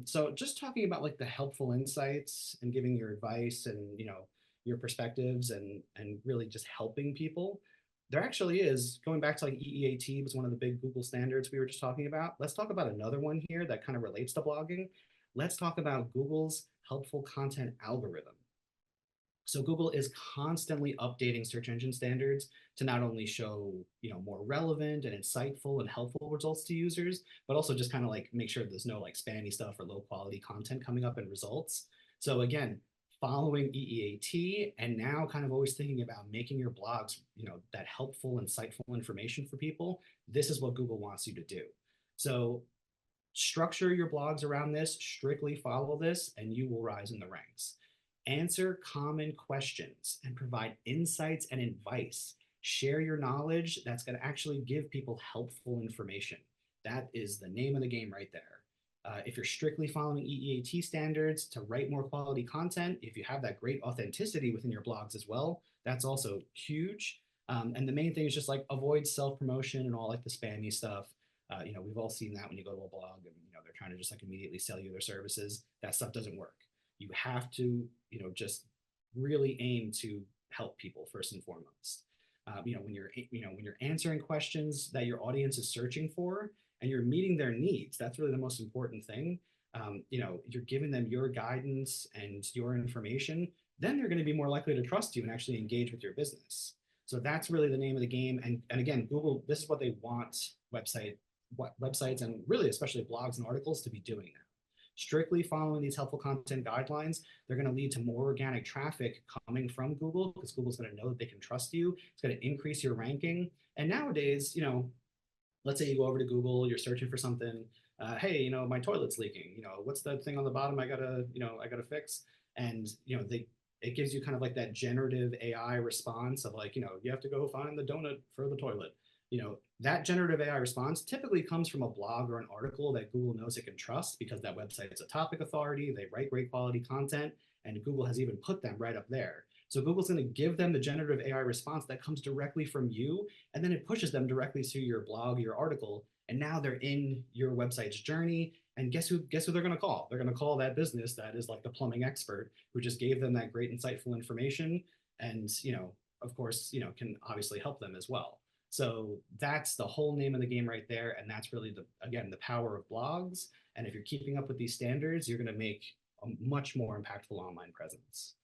So just talking about like the helpful insights and giving your advice and your perspectives and really just helping people. There actually is going back to like EEAT was one of the big Google standards we were just talking about. Let's talk about another one here that kind of relates to blogging. Let's talk about Google's helpful content algorithm. So Google is constantly updating search engine standards to not only show, more relevant and insightful and helpful results to users, but also just kind of like make sure there's no like spammy stuff or low quality content coming up in results. So again, following EEAT and now kind of always thinking about making your blogs, that helpful, insightful information for people, this is what Google wants you to do. So structure your blogs around this, strictly follow this, and you will rise in the ranks. Answer common questions and provide insights and advice. Share your knowledge that's going to actually give people helpful information. That is the name of the game right there. If you're strictly following EEAT standards to write more quality content, if you have that great authenticity within your blogs as well, that's also huge. And the main thing is just like avoid self promotion and all like the spammy stuff. We've all seen that when you go to a blog and they're trying to just like immediately sell you their services. That stuff doesn't work. You have to just really aim to help people first and foremost. When you're answering questions that your audience is searching for and you're meeting their needs, that's really the most important thing. You're giving them your guidance and your information, then they're going to be more likely to trust you and actually engage with your business. So that's really the name of the game. And again, Google, this is what they want websites and really especially blogs and articles to be doing now. Strictly following these helpful content guidelines, they're going to lead to more organic traffic coming from Google because Google's going to know that they can trust you. It's going to increase your ranking. And nowadays, let's say you go over to Google, you're searching for something. Hey, my toilet's leaking. What's that thing on the bottom? I gotta fix. And it gives you kind of like that generative AI response of like, you have to go find the donut for the toilet. That generative AI response typically comes from a blog or an article that Google knows it can trust because that website is a topic authority. They write great quality content, and Google has even put them right up there. So Google's going to give them the generative AI response that comes directly from you, and then it pushes them directly to your blog, your article, and now they're in your website's journey. And guess who they're going to call? They're going to call that business that is like the plumbing expert who just gave them that great insightful information, and of course, can obviously help them as well. So that's the whole name of the game right there, and that's really the power of blogs. And if you're keeping up with these standards, you're going to make a much more impactful online presence.